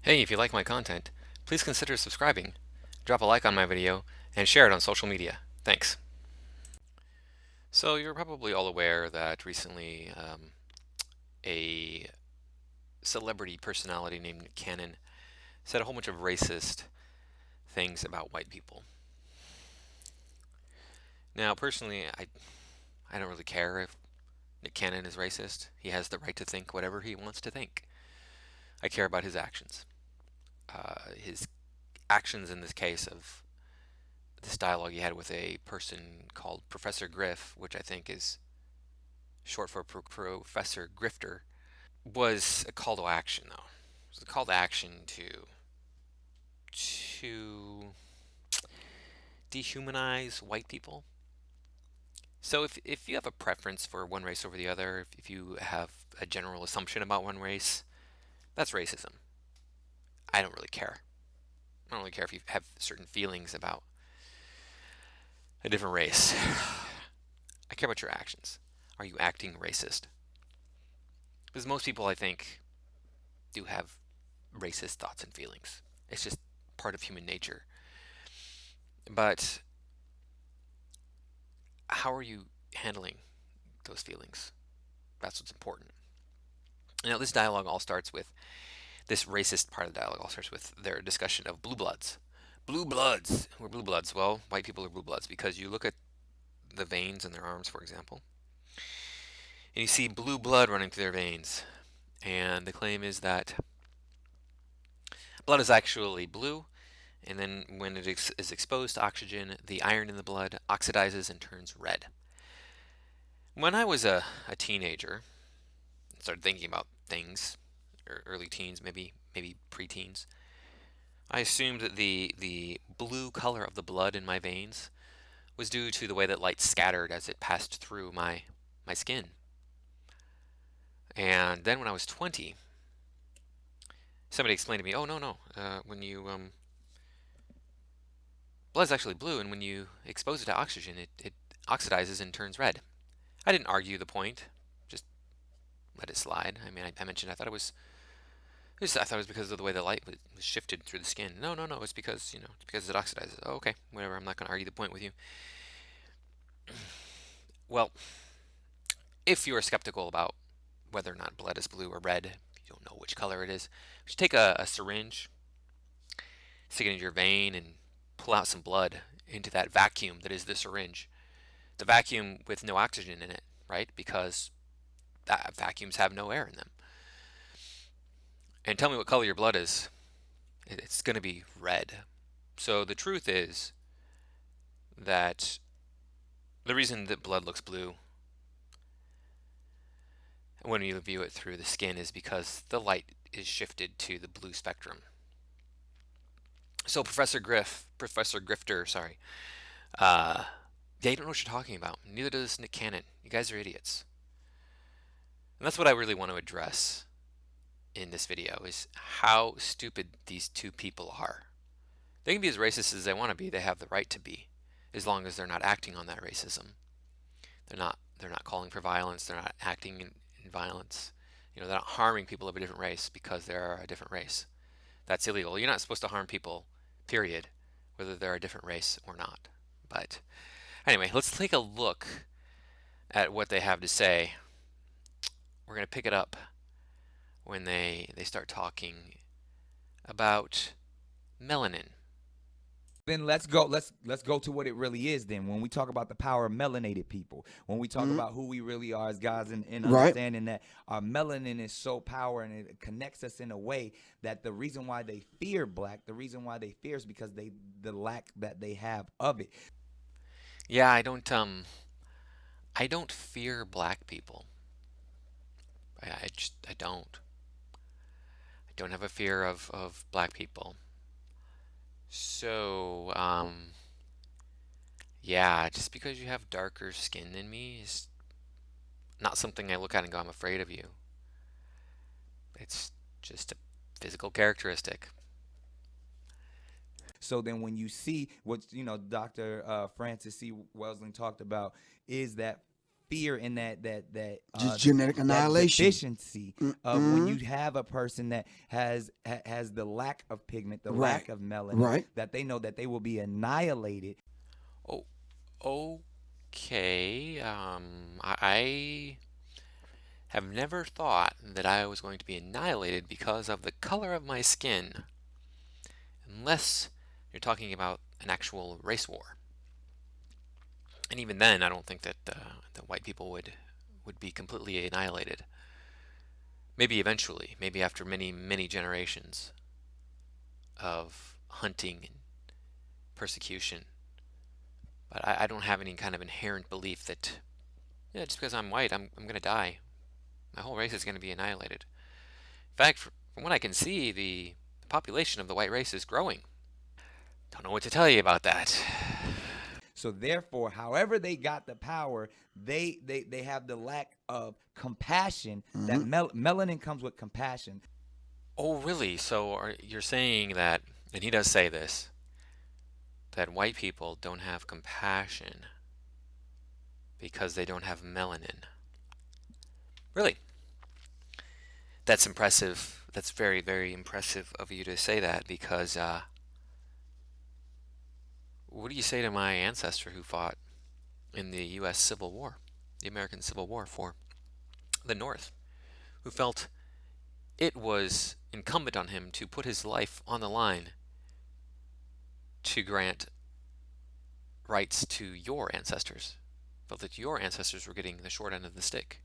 Hey, if you like my content, please consider subscribing, drop a like on my video, and share it on social media. Thanks. So, you're probably all aware that recently a celebrity personality named Nick Cannon said a whole bunch of racist things about white people. Now, personally, I don't really care if Nick Cannon is racist. He has the right to think whatever he wants to think. I care about his actions. His actions in this case of this dialogue he had with a person called Professor Griff, which I think is short for Professor Grifter, was a call to action, though. It was a call to action to dehumanize white people. So if you have a preference for one race over the other, if you have a general assumption about one race, that's racism. I don't really care. I don't really care if you have certain feelings about a different race. I care about your actions. Are you acting racist? Because most people, I think, do have racist thoughts and feelings. It's just part of human nature. But how are you handling those feelings? That's what's important. Now, this dialogue all starts with this racist part of the dialogue all starts with their discussion of blue bloods. Blue bloods. We're blue bloods. Well, white people are blue bloods because you look at the veins in their arms, for example, and you see blue blood running through their veins. And the claim is that blood is actually blue, and then when it is exposed to oxygen, the iron in the blood oxidizes and turns red. When I was a teenager, and started thinking about things, or early teens, maybe preteens, I assumed that the blue color of the blood in my veins was due to the way that light scattered as it passed through my skin. And then when I was 20, somebody explained to me, "Oh, no, when you blood's actually blue, and when you expose it to oxygen, it oxidizes and turns red." I didn't argue the point, just let it slide. I mean, I mentioned I thought it was because of the way the light was shifted through the skin. No. It's because it's because it oxidizes. Oh, okay, whatever. I'm not going to argue the point with you. Well, if you are skeptical about whether or not blood is blue or red, if you don't know which color it is, you should take a syringe, stick it into your vein, and pull out some blood into that vacuum that is the syringe. The vacuum with no oxygen in it, right? Because vacuums have no air in them. And tell me what color your blood is. It's going to be red. So the truth is that the reason that blood looks blue when you view it through the skin is because the light is shifted to the blue spectrum. So Professor Grifter, sorry, yeah, you don't know what you're talking about. Neither does Nick Cannon. You guys are idiots. And that's what I really want to address in this video is how stupid these two people are. They can be as racist as they want to be. They have the right to be, as long as they're not acting on that racism. They're not calling for violence. They're not acting in violence. They're not harming people of a different race because they're a different race. That's illegal. You're not supposed to harm people, period, whether they're a different race or not. But anyway, let's take a look at what they have to say. We're going to pick it up when they start talking about melanin. Then let's go to what it really is. Then when we talk about the power of melanated people, when we talk Mhm. about who we really are as guys, and Right. understanding that our melanin is so power and it connects us in a way that the reason why they fear black, the reason why they fear is because the lack that they have of it. Yeah, I don't fear black people. I don't. I don't have a fear of black people. So, yeah, just because you have darker skin than me is not something I look at and go, I'm afraid of you. It's just a physical characteristic. So then when you see what Dr. Francis C. Welsing talked about is that fear and that Just genetic that annihilation. deficiency of when you have a person that has the lack of pigment, the Right. lack of melanin, Right. that they know that they will be annihilated. Oh, okay. I have never thought that I was going to be annihilated because of the color of my skin, unless you're talking about an actual race war. And even then, I don't think that the white people would be completely annihilated. Maybe eventually, maybe after many, many generations of hunting and persecution. But I don't have any kind of inherent belief that, yeah, just because I'm white, I'm going to die. My whole race is going to be annihilated. In fact, from what I can see, the population of the white race is growing. Don't know what to tell you about that. So therefore, however they got the power, they have the lack of compassion. That melanin comes with compassion. Oh, really? So you're saying that, and he does say this, that white people don't have compassion because they don't have melanin. Really? That's impressive. That's very, very impressive of you to say that because what do you say to my ancestor who fought in the U.S. Civil War, the American Civil War for the North, who felt it was incumbent on him to put his life on the line to grant rights to your ancestors, felt that your ancestors were getting the short end of the stick.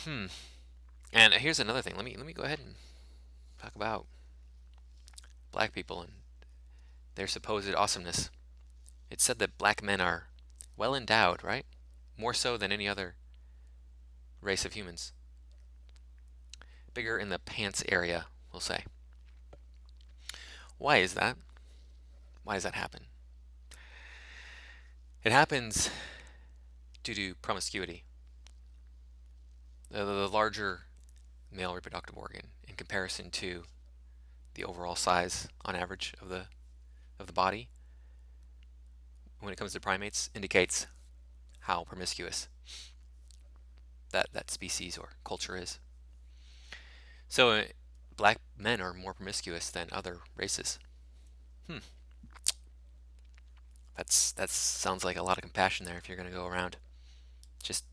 And here's another thing. Let me go ahead and talk about black people and their supposed awesomeness. It's said that black men are well endowed, right? More so than any other race of humans. Bigger in the pants area, we'll say. Why is that? Why does that happen? It happens due to promiscuity. The larger male reproductive organ in comparison to the overall size on average of the body when it comes to primates indicates how promiscuous that species or culture is. So black men are more promiscuous than other races. That sounds like a lot of compassion there if you're going to go around just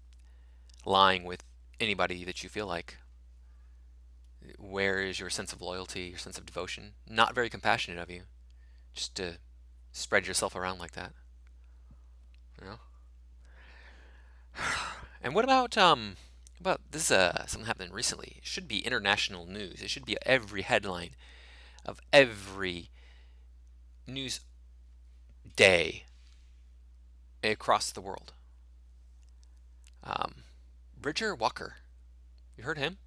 lying with anybody that you feel like. Where is your sense of loyalty, your sense of devotion? Not very compassionate of you, just to spread yourself around like that. You know? And what about this? Something happened recently. It should be international news. It should be every headline of every news day across the world. Bridger Walker. You heard him?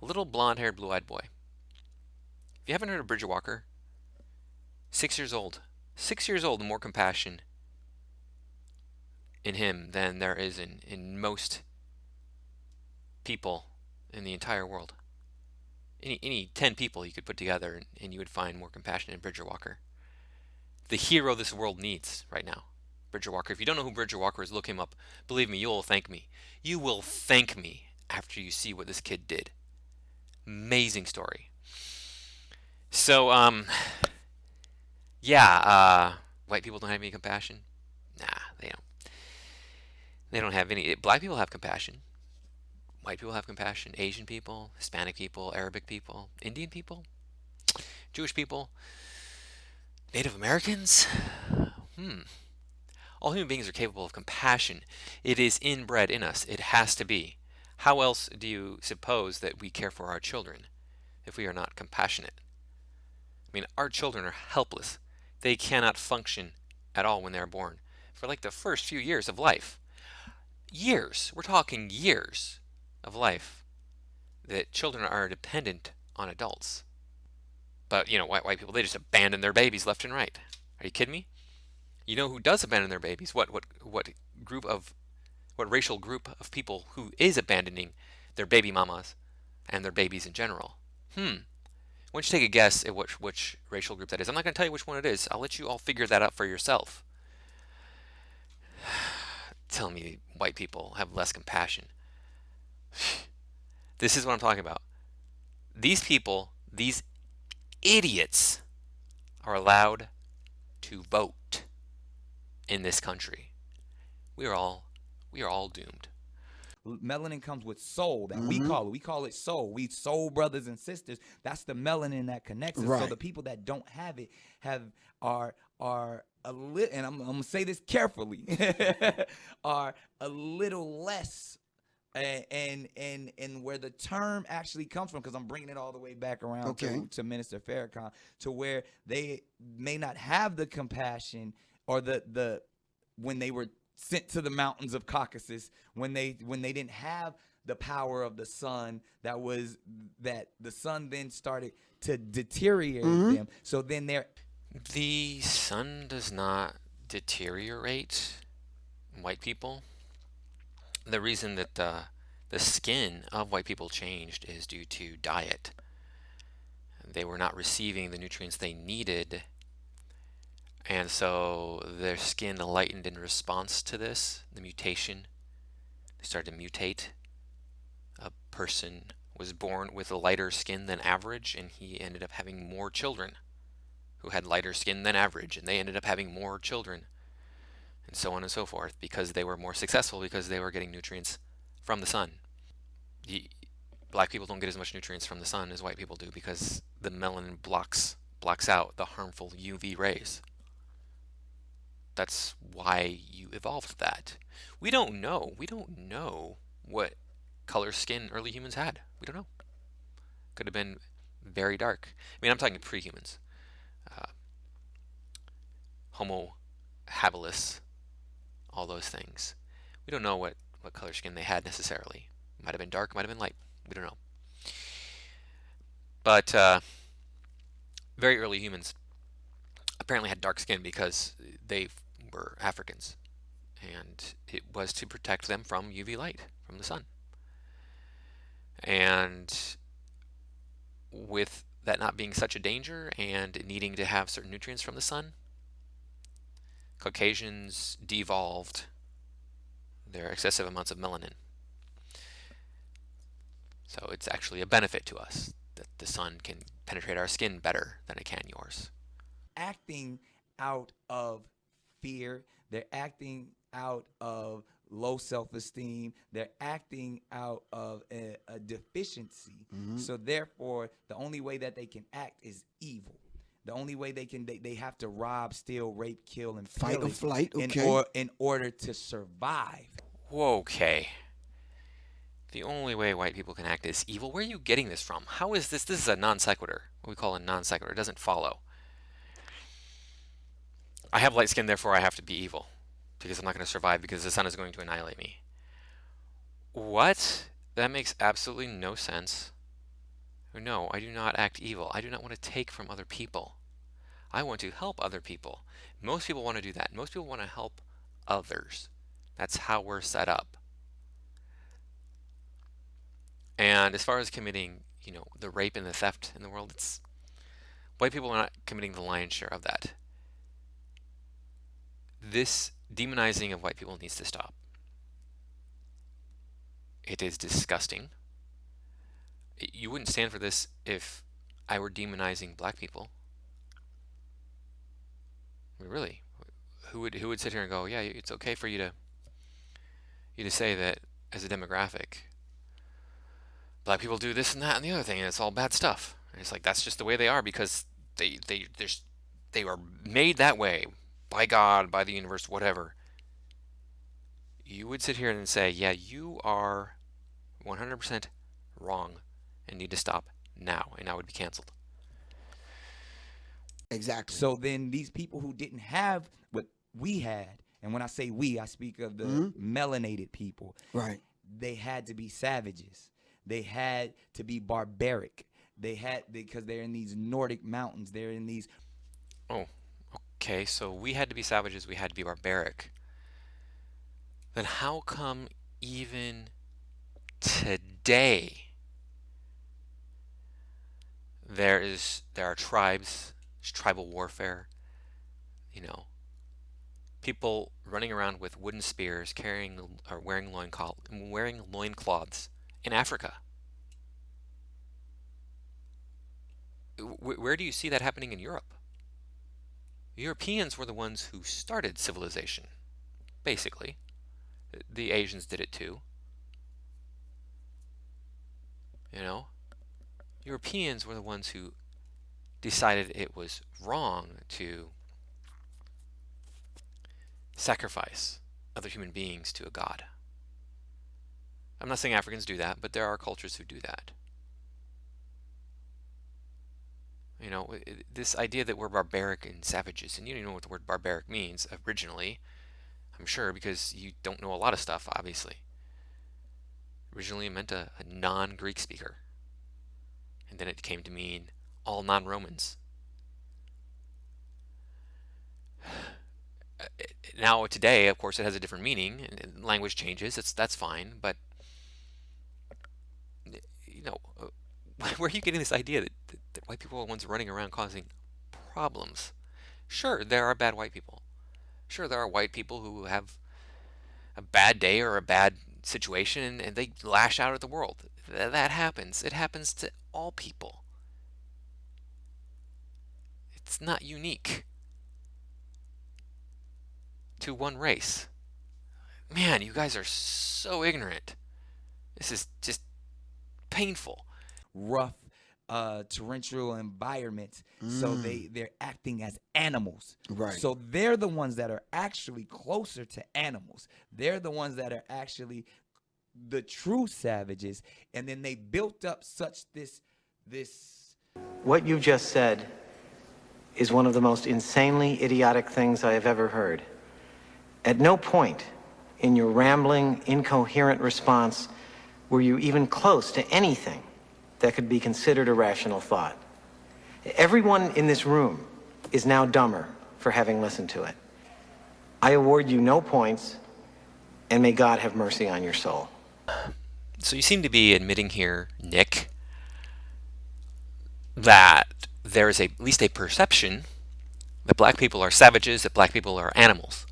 A little blonde-haired, blue-eyed boy. If you haven't heard of Bridger Walker, 6 years old. 6 years old, more compassion in him than there is in most people in the entire world. Any 10 people you could put together and you would find more compassion in Bridger Walker. The hero this world needs right now. Bridger Walker. If you don't know who Bridger Walker is, look him up. Believe me, you will thank me. You will thank me after you see what this kid did. Amazing story. So, white people don't have any compassion? Nah, they don't. They don't have any. Black people have compassion. White people have compassion. Asian people, Hispanic people, Arabic people, Indian people, Jewish people, Native Americans. All human beings are capable of compassion. It is inbred in us. It has to be. How else do you suppose that we care for our children if we are not compassionate? I mean, our children are helpless. They cannot function at all when they are born for like the first few years of life. Years. We're talking years of life that children are dependent on adults. But, white people, they just abandon their babies left and right. Are you kidding me? You know who does abandon their babies? What racial group of people who is abandoning their baby mamas and their babies in general? Why don't you take a guess at which racial group that is? I'm not going to tell you which one it is. I'll let you all figure that out for yourself. telling me white people have less compassion. This is what I'm talking about. These people, these idiots, are allowed to vote in this country. We are all doomed. Melanin comes with soul that Mm-hmm. we call it soul. We soul brothers and sisters. That's the melanin that connects us. So Right. the people that don't have it are a little, and I'm gonna say this carefully, are a little less. And where the term actually comes from, because I'm bringing it all the way back around Okay. to Minister Farrakhan, to where they may not have the compassion or the when they were sent to the mountains of Caucasus, when they didn't have the power of the sun, that the sun then started to deteriorate them. So then they're The sun does not deteriorate white people. The reason that the skin of white people changed is due to diet. They were not receiving the nutrients they needed, and so their skin lightened in response to this, the mutation. They started to mutate. A person was born with a lighter skin than average, and he ended up having more children who had lighter skin than average, and they ended up having more children, and so on and so forth, because they were more successful because they were getting nutrients from the sun. Black people don't get as much nutrients from the sun as white people do because the melanin blocks out the harmful UV rays. That's why you evolved that. We don't know. We don't know what color skin early humans had. We don't know. Could have been very dark. I mean, I'm talking pre-humans. Homo habilis, all those things. We don't know what color skin they had necessarily. Might have been dark, might have been light. We don't know. But very early humans apparently had dark skin because they were Africans, and it was to protect them from UV light from the sun. And with that not being such a danger and needing to have certain nutrients from the sun, Caucasians devolved their excessive amounts of melanin. So it's actually a benefit to us that the sun can penetrate our skin better than it can yours. acting out of fear. They're acting out of low self-esteem. They're acting out of a deficiency. So therefore, the only way that they can act is evil. The only way they have to rob, steal, rape, kill, and Fight or pillage flight, okay. in order to survive. Okay. The only way white people can act is evil. Where are you getting this from? How is this? This is a non sequitur. What we call a non sequitur. It doesn't follow. I have light skin, therefore I have to be evil because I'm not going to survive because the sun is going to annihilate me. What? That makes absolutely no sense. No, I do not act evil. I do not want to take from other people. I want to help other people. Most people want to do that. Most people want to help others. That's how we're set up. And as far as committing, the rape and the theft in the world, it's white people are not committing the lion's share of that. This demonizing of white people needs to stop. It is disgusting. You wouldn't stand for this if I were demonizing black people. I mean, really, who would sit here and go, yeah, it's okay for you to say that as a demographic, black people do this and that and the other thing, and it's all bad stuff. And it's like that's just the way they are because they were made that way by God, by the universe, whatever. You would sit here and say, yeah, you are 100% wrong and need to stop now, and I would be canceled. Exactly. So then these people who didn't have what we had, and when I say we, I speak of the melanated people. Right. They had to be savages. They had to be barbaric. Because they're in these Nordic mountains. They're in these. Oh, okay. So we had to be savages. We had to be barbaric. Then how come even today there are tribes, there's tribal warfare, People running around with wooden spears, carrying or wearing loincloths in Africa. Where do you see that happening in Europe? Europeans were the ones who started civilization, basically. The Asians did it too. You know, Europeans were the ones who decided it was wrong to sacrifice other human beings to a god. I'm not saying Africans do that, but there are cultures who do that. You know, this idea that we're barbaric and savages, and you don't even know what the word barbaric means originally, I'm sure, because you don't know a lot of stuff, obviously. Originally, it meant a non-Greek speaker, and then it came to mean all non-Romans. Now, today, of course, it has a different meaning, and language changes. That's fine, but you know, where are you getting this idea that white people are the ones running around causing problems? Sure, there are bad white people. Sure, there are white people who have a bad day or a bad situation and they lash out at the world. That happens. It happens to all people. It's not unique to one race. Man, you guys are so ignorant. This is just painful. Rough, torrential environments. So they're acting as animals. Right. So they're the ones that are actually closer to animals. They're the ones that are actually the true savages. And then they built up such this. What you just said is one of the most insanely idiotic things I have ever heard. At no point in your rambling, incoherent response were you even close to anything that could be considered a rational thought. Everyone in this room is now dumber for having listened to it. I award you no points, and may God have mercy on your soul. So you seem to be admitting here, Nick, that there is at least a perception that black people are savages, that black people are animals.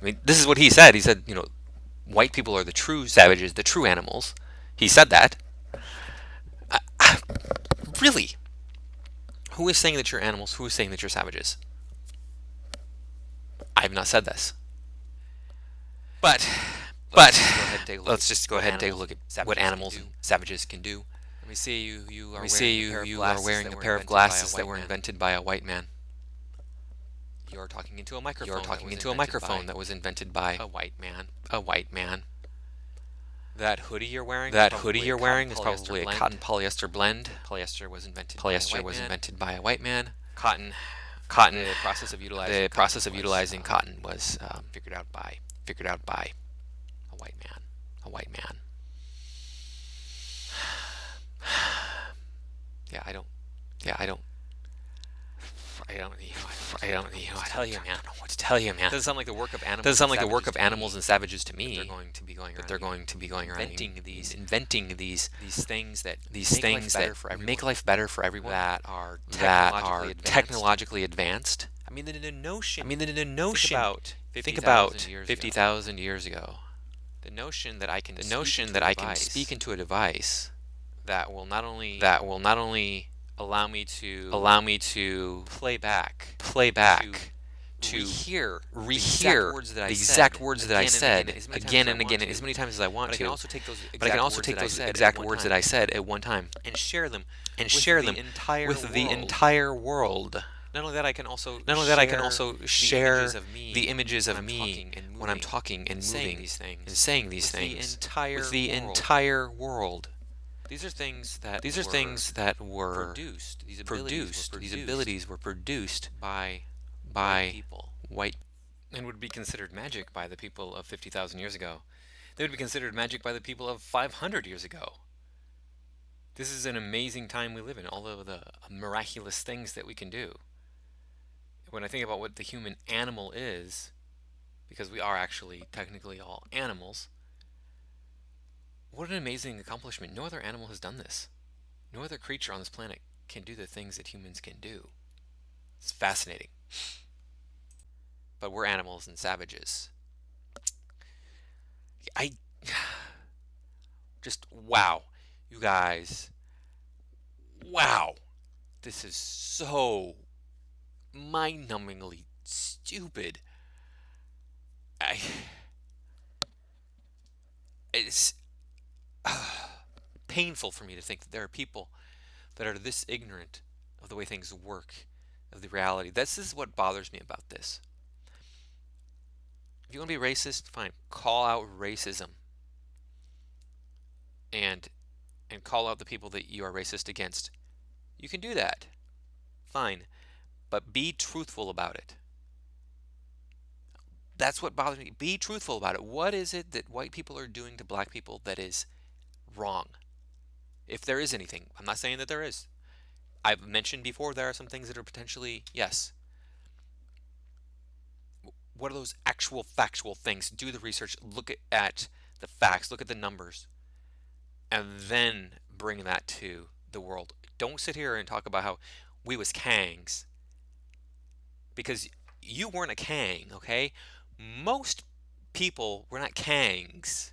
I mean, this is what he said. He said, you know, white people are the true savages, the true animals. He said that. Really? Who is saying that you're animals? Who is saying that you're savages? I have not said this. But let's just go ahead and take a look at what animals and savages can do. Let me see you are wearing a pair of glasses that were invented by a white man. You're talking into a microphone. You're talking into a microphone that was invented by a white man. A white man. That hoodie you're wearing. Is probably a cotton polyester blend. Polyester was invented by a white man. Cotton. The process of utilizing cotton was figured out by a white man. A white man. I don't know what to tell you, man. I don't know what to tell you, man. Doesn't sound like the work of animals. Doesn't sound like the work of animals and savages to me. They're going to be going around inventing these things that make life better for everyone. That are technologically advanced. I mean, the notion. Think about 50,000 years ago. The notion that I can speak into a device that will not only allow me to play back to rehear the exact words that I said again and again as many times as I want to. But I can also take those exact words that I said at one time and share them with the entire world. Not only that, I can also share the images of me when I'm talking and moving and saying these things with the entire world. These are things that were produced. These abilities were produced by white and would be considered magic by the people of 50,000 years ago. They would be considered magic by the people of 500 years ago. This is an amazing time we live in, all of the miraculous things that we can do. When I think about what the human animal is, because we are actually technically all animals, what an amazing accomplishment. No other animal has done this. No other creature on this planet can do the things that humans can do. It's fascinating. but we're animals and savages. I just, wow, you guys, wow, this is so mind-numbingly stupid. I it's painful for me to think that there are people that are this ignorant of the way things work, of the reality. This is what bothers me about this. If you want to be racist, fine, call out racism and call out the people that you are racist against. You can do that. Fine. But be truthful about it. That's what bothers me. Be truthful about it. What is it that white people are doing to black people that is wrong? If there is anything. I'm not saying that there is. I've mentioned before there are some things that are potentially, yes. What are those actual factual things? Do the research, look at the facts, look at the numbers, and then bring that to the world. Don't sit here and talk about how we was Kangs, because you weren't a Kang, okay? Most people were not Kangs,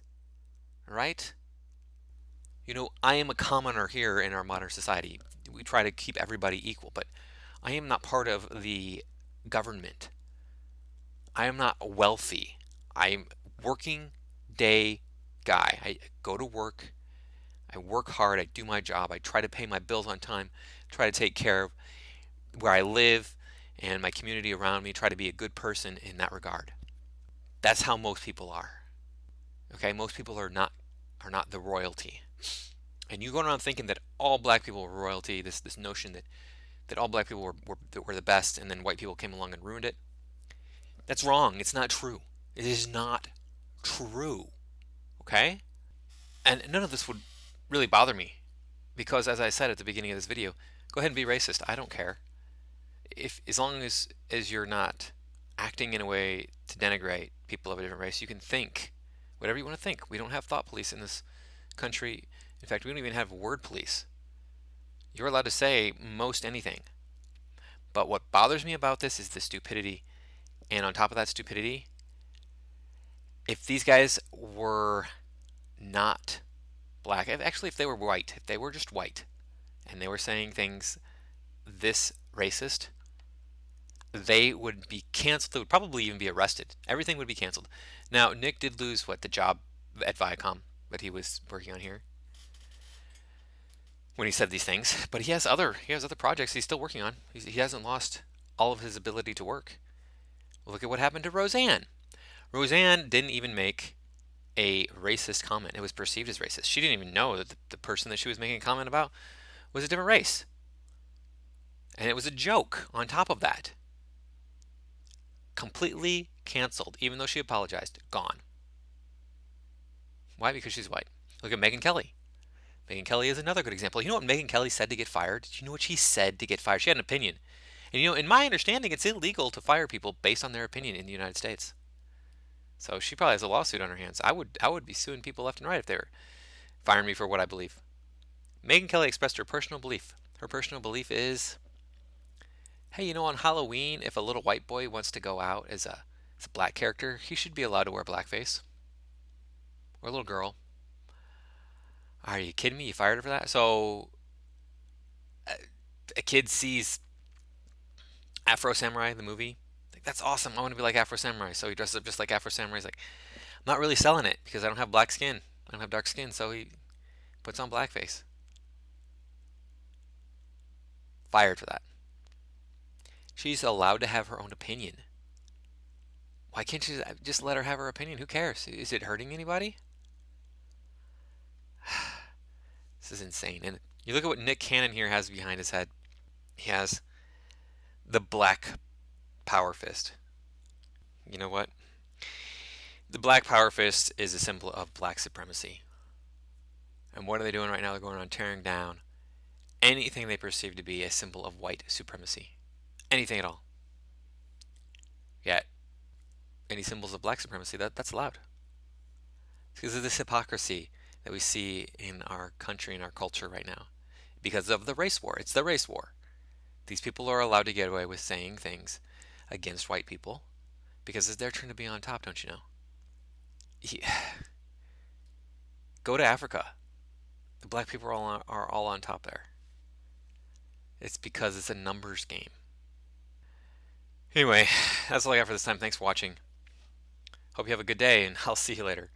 right? You know, I am a commoner here in our modern society. We try to keep everybody equal, but I am not part of the government. I am not wealthy. I'm working day guy. I go to work. I work hard. I do my job. I try to pay my bills on time. Try to take care of where I live and my community around me. Try to be a good person in that regard. That's how most people are. Okay, most people are not the royalty. And you go around thinking that all black people were royalty. This notion that all black people were the best, and then white people came along and ruined it. That's wrong. It's not true. It is not true. Okay? And none of this would really bother me because, as I said at the beginning of this video, go ahead and be racist. I don't care. As long as you're not acting in a way to denigrate people of a different race, you can think whatever you want to think. We don't have thought police in this country. In fact, we don't even have word police. You're allowed to say most anything. But what bothers me about this is the stupidity. And on top of that stupidity, if these guys were not black, actually if they were white, if they were just white, and they were saying things this racist, they would be canceled. They would probably even be arrested. Everything would be canceled. Now, Nick did lose the job at Viacom that he was working on here when he said these things, but he has other projects he's still working on. He hasn't lost all of his ability to work. Look at what happened to Roseanne. Roseanne didn't even make a racist comment. It was perceived as racist. She didn't even know that the person that she was making a comment about was a different race. And it was a joke on top of that. Completely canceled, even though she apologized. Gone. Why? Because she's white. Look at Megyn Kelly. Megyn Kelly is another good example. You know what Megyn Kelly said to get fired? Did you know what she said to get fired? She had an opinion. And you know, in my understanding, it's illegal to fire people based on their opinion in the United States. So she probably has a lawsuit on her hands. I would be suing people left and right if they were firing me for what I believe. Megyn Kelly expressed her personal belief. Her personal belief is, hey, you know, on Halloween, if a little white boy wants to go out as a black character, he should be allowed to wear blackface. Or a little girl. Are you kidding me? You fired her for that? So a kid sees Afro Samurai, the movie. Like, that's awesome. I want to be like Afro Samurai. So he dresses up just like Afro Samurai. He's like, I'm not really selling it because I don't have black skin. I don't have dark skin. So he puts on blackface. Fired for that. She's allowed to have her own opinion. Why can't you just let her have her opinion? Who cares? Is it hurting anybody? This is insane. And you look at what Nick Cannon here has behind his head. He has the black power fist. You know what? The black power fist is a symbol of black supremacy. And what are they doing right now? They're going around tearing down anything they perceive to be a symbol of white supremacy. Anything at all. Yet, any symbols of black supremacy, that's allowed. It's because of this hypocrisy that we see in our country and our culture right now. Because of the race war. It's the race war. These people are allowed to get away with saying things against white people because it's their turn to be on top, don't you know? Go to Africa. The black people are all on top there. It's because it's a numbers game. Anyway, that's all I got for this time. Thanks for watching. Hope you have a good day, and I'll see you later.